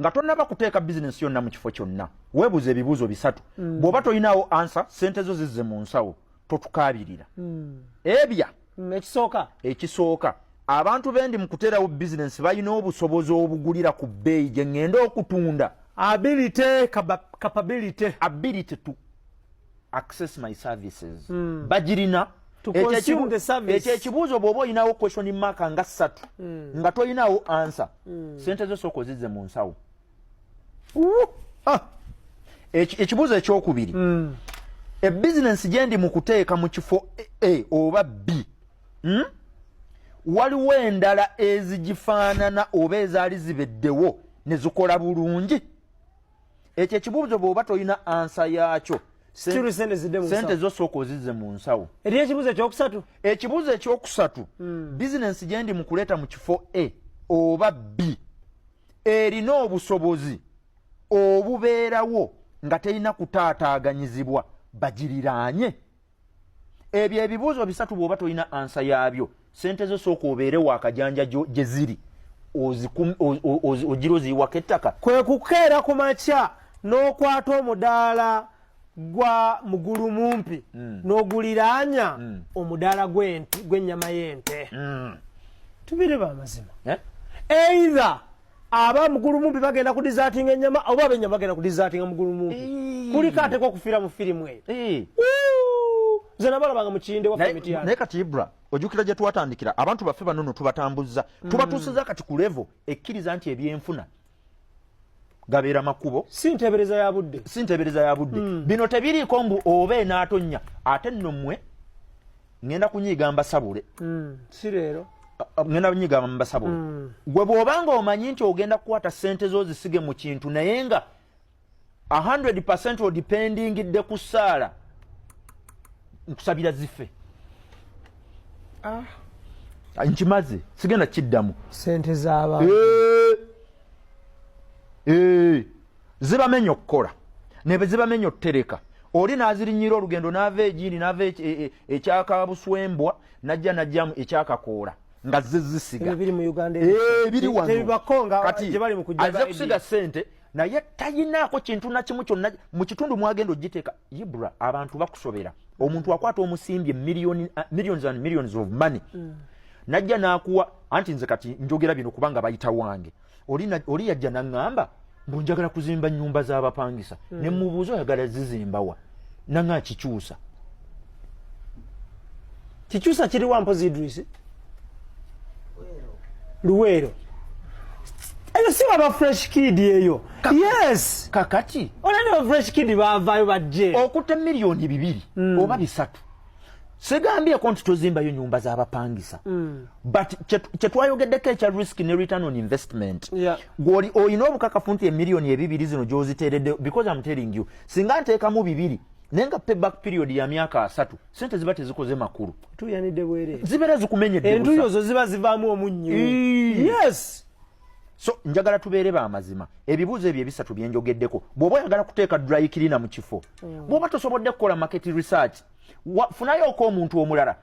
nga tonnaba kuteeka bizinesi yonna mu kifo kyonna weebuuza ebibuuzo bisatu bw'oba toyinawo ansa sente zo zizze mu nsawo totukaabirira ebya ekisooka abantu bendi mu kuteerawo bizinesi balina obusobozi obugulira ku bbeeyi gye ŋŋenda okutunda ability to access my services bagirina ekyo ekibuuzo bw'oba oyinawo question mark nga 3 nga toyinawo ansa sente zo sooka ozizze mu nsawo ekibuuzo ekyokubiri ebizinesi gye ndi mu kuteeka mu kifo A oba B waliwo endala ezigifaanana oba ezaali zibeddewo ne zikola bulungi ekyo ekibuuzo bw'oba toyina ansa yaakyo sente zo sooka ozizze mu nsawo ekibuuzo ekyokusatu bizinesi gye ndi mu kuleeta mu kifo A oba B erina obusobozi obubeerawo nga terina kutaataaganyizibwa bagiriraanye ebyo ebibuuzo bisatu bw'oba toyina ansa yaabyo sente zo sooka obeere waakajanja gye ziri ogira oziyiwako ettaka kwe kukeera ku makya n'okwata omudaala gwa mugulu mumpi n'oguliraanya omudaala gw'ennyama y'ente tubire bamazima either aba mugulu mumpi bagenda ku dizaatinga ennyama oba ab'ennyama bagenda ku dizaatinga mugulu mumpi kuliko ateekwa okufiira mu firimu eyo zena balabanga mukiyinde wa famiti yange naye kati Ibra ojjukira gye twatandikira abantu baffe banono tubatambuza tubatuusiza kati ku level ekkiriza nti ebyenfuna gabeera makubo si nteebereza ya budde bino tebiriiko mbu oba enaatonya ate nno mmwe ŋŋenda kunyiiga mbasabule si leero ŋŋenda kunyiiga mbasabule gwe bw'obanga omanyi nti ogenda kukwata sente zo zisige mu kintu naye nga 100% odipendingidde ku ssaala nkusabira zife nkimaze sigenda kiddamu sente z'abantu zibamenya okukola nebe zibamenya okutereka oli n'azirinyira olugendo n'ava egindi n'ava ekyakabuswembwa najjamu ekyakakoola nga zisiga biri mu Uganda biri wano kati azze kusiga sente naye tayinaako kintu na kimu kyonna mu kitundu mwagenda ogiteeka Ibra abantu bakusobera omuntu akwata omusimbye millions and millions of money najja n'akuwa anti nze kati njogera bino kubanga bayita wange oli yajja naŋŋamba mbu njagala kuzimba nnyumba z'abapangisa ne mubuuza oyagala zizimbawa naŋŋa kikyusa kiri wampozi Idris Luweero eyo si waba fresh kid eyo yes kakati olaba fresh kid baavaayo bajje okutte miliyoni 2 oba 3 segambyeko nti tozimbayo nyumba z'abapangisa but kyetwayogeddeko ekya risk ne return on investment gwoli oyina obukakafu nti emiliyoni 2 zino gy'oziteeredde because I'm telling you singa nteekamu 2 naye nga payback period ya myaka 3 sente ziba tezikoze makulu tuyanidde bwereere zibeera zikumenyedde entuyo zo ziba zivaamu omunnyo yes so njagala tubeere b'amazima ebibuuzo ebyo ebisatu bye njogeddeko bw'oba oyagala kuteeka dry cleaner mu kifo bw'oba tosobodde kukola market research funayoko omuntu omulala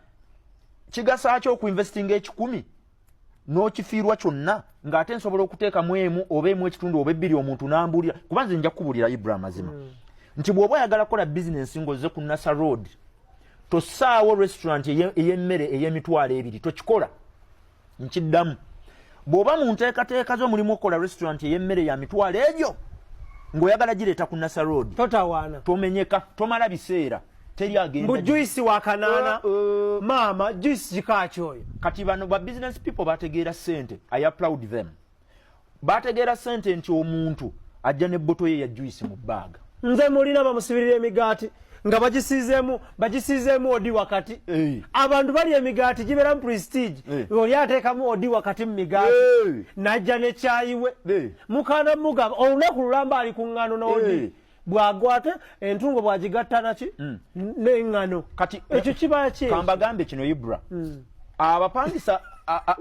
kigasa kyo okuinvestinga 10 n'okifiirwa kyonna ng'ate nsobola okuteekamu emu oba emu ekitundu oba 2 omuntu n'ambuulira kuba nze nja kukubuulira Ibra mazima nti bw'oba oyagala kukola bizinensi ng'ozze ku Nasa Road tossaawo restaurant ey'emmere ey'emitwalo 2 tokikola nkiddamu bw'oba mu nteekateeka zo mulimu okukola restaurant ey'emmere ya mitwalo egyo ng'oyagala gireeta ku Nasa Road totawaana tomenyeka tomala biseera teri agenda mbu juice wa kanaana maama juice kikaaki oyo kati bano ba business people bategeera sente I applaud them bategeera sente nti omuntu ajja ne botto ye ya juice mu baaga nze mulina bamusibirira emigaati nga bagisiizeemu odi wakati abantu bali emigaati gibeera mu prestige oli ateekamu odi wakati mu migaati najja ne kyayiwe mukaana mugamba olunaku lulamba ali ku ŋŋano n'odi bwagwate entungo bwagigatta naki n'eŋŋano kati ekyo kiba ki kambagambe kino Ibra abapangisa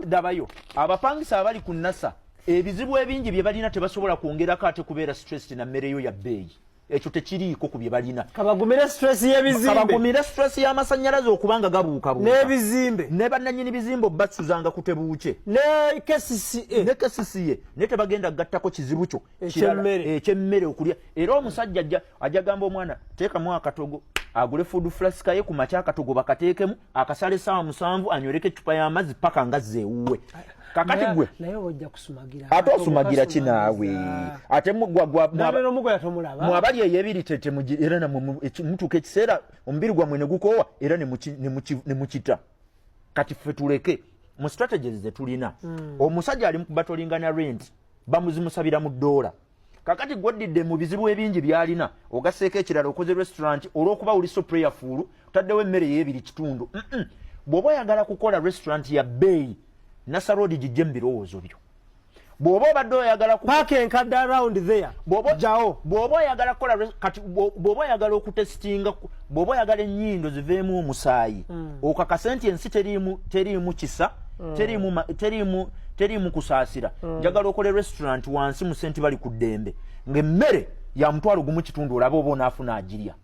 dabayo abapangisa abali ku Nasa ebizibu ebingi bye balina tebasobola kwongerako ate kubeera stressed na mmere yo ya bbeeyi ekyo tekiriiko ku bye balina. Kabagumire stress y'ebizimbe. Kabagumire stress y'amasannyalaze okubanga gabuukabuuka. N'ebizimbe. Ne bannannyini bizimbe basuzanga kutebuuke. Ne KCCA. Ne KCCA. Ne tebagenda gattako kizibu kyo. Ekyemmere okulya. Era omusajja ajja gamba omwana teekamu akatogo. Agule food flask ye ku makya akatogo bakateekemu akasale saa 7 anyoreke chupa y'amazzi paka ngazze ewuwe. Kakati gwe naye ojja kusumagira. Ate osumagira kinaawe. Ate mugwa nabeno mugoya tomulaba. Mwabali eyebiri tete era na mutuke kiseera ombiri gwa mwene gukowa era ne mukita. Kati ffe tuleke mu strategies ze tulina. Omusajja ali mu kubatolinga na rent bamuzimusabira mu $. Kakati gwaddidde mu bizibu ebingi byalina ogaseeko ekirala okoze restaurant olw'okuba oli so prayerful taddewo emmere y'ebiri kitundu. Bw'oba oyagala kukola restaurant ya bbeeyi Nasarodi gijje mu birowoozo byo. Bw'oba obadde oyagala parking card around there. Bw'oba oyagala kukola kati bw'oba oyagala okutestinga bw'oba oyagala ennyindo ziveemu omusaayi okakasa nti ensi teriimu kisa teriimu kusaasira. Njagala okole restaurant wansi mu senti bali ku ddembe ng'emmere ya mutwalo gumu kitundu olaba oba onaafuna agirya.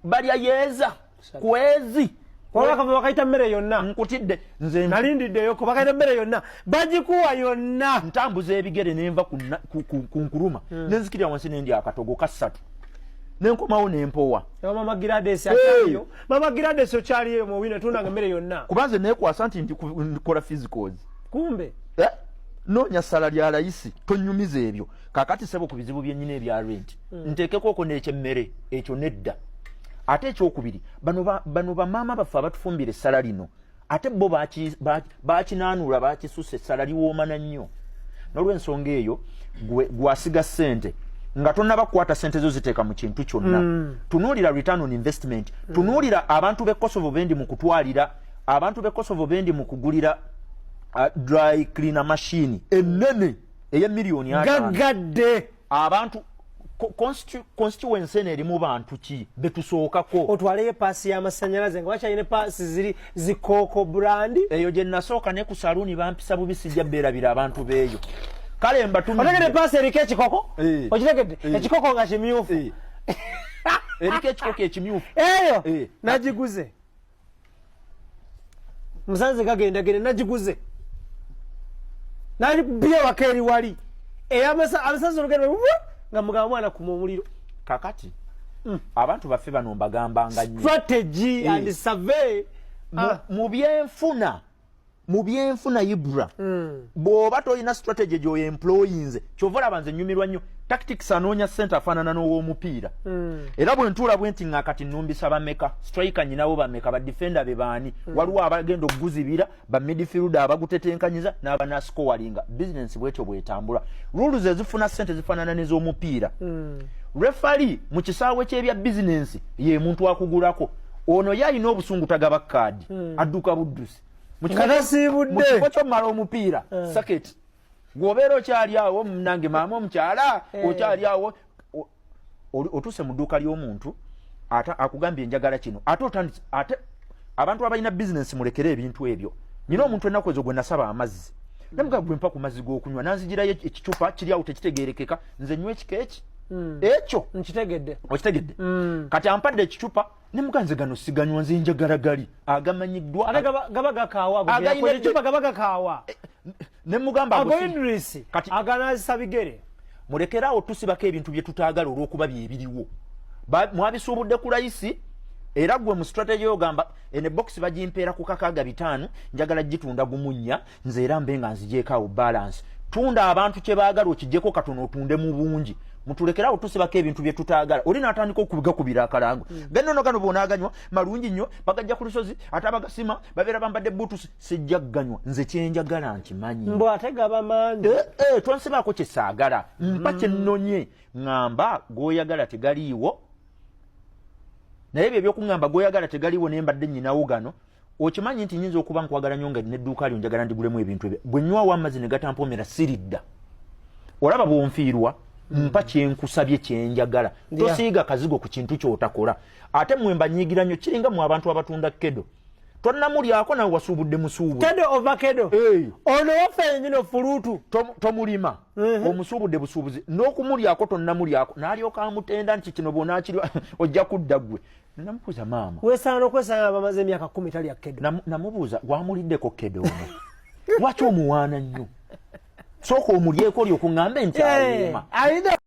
Balya yeeza kwezi. Kwa bakaita mmere yonna. Nkutidde nze nalindiddeyo ko bakaita mmere yonna bagikuwa yonna. Ntambuza ebigere nenva ku nkuruma nenzikirya wansi nendi akatogo kasatu nenkomawo nempowa. Mama Gladys akaliyo. Mama Gladys okyaliyo mu wino tunanga mmere yonna. Kubanze nekwasa nti ndikola physicals. Kumbe noonya ssala lya layisi tonnyumiza ebyo. Kakati sebo ku bizibu byennyina ebya rent nteekeko oko n'ekyemmere ekyo nedda. Ate ekyokubiri bano bamaama baffe abatufumbira essala lino ate bo bakinaanula bakisusa essala liwoomana nnyo. N'olw'ensonga eyo gwasiga ssente nga tonnabakwata ssente zo ziteeka mu kintu kyonna. Tunuulira return on investment. Tunuulira abantu b'e Kosovo bendi mu kutwalira abantu b'e Kosovo bendi mu kugulira dry cleaner machine ennene ey'emiliyoni 5 gagadde. Abantu constituency erimu bantu ki betusookako. Otwaleyo paasi y'amasannyalaze nga wakyalina paasi ziri zikooko brand. Eyo gye nasooka ne ku saluuni bampisa bubi sijja beerabira abantu beeyo. Kale mbatumidde. Otegedde paasi eriko ekikoko? Okitegedde? Ekikoko nga kimyufu. Eriko ekikoko ekimyufu. Eyo nagiguze. Musanze gagenda nagiguze. Nali bye wakeri wali. Abasazi olugendo nga mugamba mwana ku muliro. Kakati abantu baffe bano mbagambanga nnyo. Strategy and survey mu byenfuna Ibra. Bw'oba tolina strategy gy'oyo employees kyova olaba nze nnyumirwa nnyo. Tactics anoonya ssente afaanana n'ow'omupiira. Era bwe ntuula bwe nti nga kati nnumbisa bameka striker nyinawo bameka badefender be baani waliwo abagenda okuguzibira ba midfielder abagutetenkanyiza n'abanascoringa. Business bwetyo bwetambula. Rules ezifuna ssente zifaanana n'ez'omupiira. Referee mu kisaawe ky'ebya business ye muntu akugulako. Ono yalina obusungu tagaba kaadi adduka buddusi. Mu kifo ky'omala omupiira saketi gwobeera okyali awo munange maama omukyala okyali awo otuuse mu dduuka ly'omuntu ate akugambye njagala kino ate abantu abalina bizinensi mulekere ebintu ebyo. Nyina omuntu ennaku ezo gwe nasaba amazzi namuga gwe mpa ku mazzi g'okunywa nanzigirayo ekicupa kiri awo tekitegeerekeka nze nywa ekikeeki ekyo nkitegedde. Okitegedde? Kati ampadde ekicupa nemuga nze gano siganywa nze njagala gali agamanyiddwa ate gaba gakaawa ekicupa gaba gakaawa nemugamba agoidrisi kati aganazisa bigere mulekerawo tusibako ebintu bye tutaagala olw'okuba bye biriwo mwabisuubudde ku layisi. Era gwe mu strategy ogamba ene box bagimpeera ku kakaaga 5 njagala gitunda gumunnya nze era mbe nga nzijeekaawo balance. Tunda abantu kye baagala okijjeko katono otunde mu bungi. Mutulekerawo tusibako ebintu bye tutaagala. Oli n'atandika okubigakubira akalango. Gano gano bonaaganywa malungi nnyo bagajja ku lusozi ate abagasima babeera bambadde boots sijja ganywa nze kyenjagala nkimanyi. Mbo ate gaba mangi. Twansibaako kye saagala. Mpa kye nnonye ngamba g'oyagala tegaliiwo. Naye ebyo eby'okungamba g'oyagala tegaliiwo naye mbadde nnyinawo gano okimanyi nti nyinza okuba nkwagala nnyo nga n'edduuka lyo njagala ndigulemu ebintu ebyo. Bwe nnywawo amazzi ne gatampomera siridda. Olaba bw'onfiirwa mpa kyenkusabye kyenjagala. Tosiiga kazigo ku kintu ky'otakola. Ate mmwe mbanyiigira nnyo kiringa mu abantu abatunda kedo. tonnamulyako nawe wasuubudde musuubu kedo ovacado ono waffe nyino fulutu tomulima omusuubudde busuubuzi n'okumulyako tonnamulyako n'alyoka amutenda nti kino bonaakiri ojja kudda ggwe namubuuza maama weesaana okwesanga bamaze emyaka 10 talya kedo namubuuza wamuliddeko kedo ono lwaki omuwaana nnyo sooka omulyeko olyokuŋŋambe nti awooma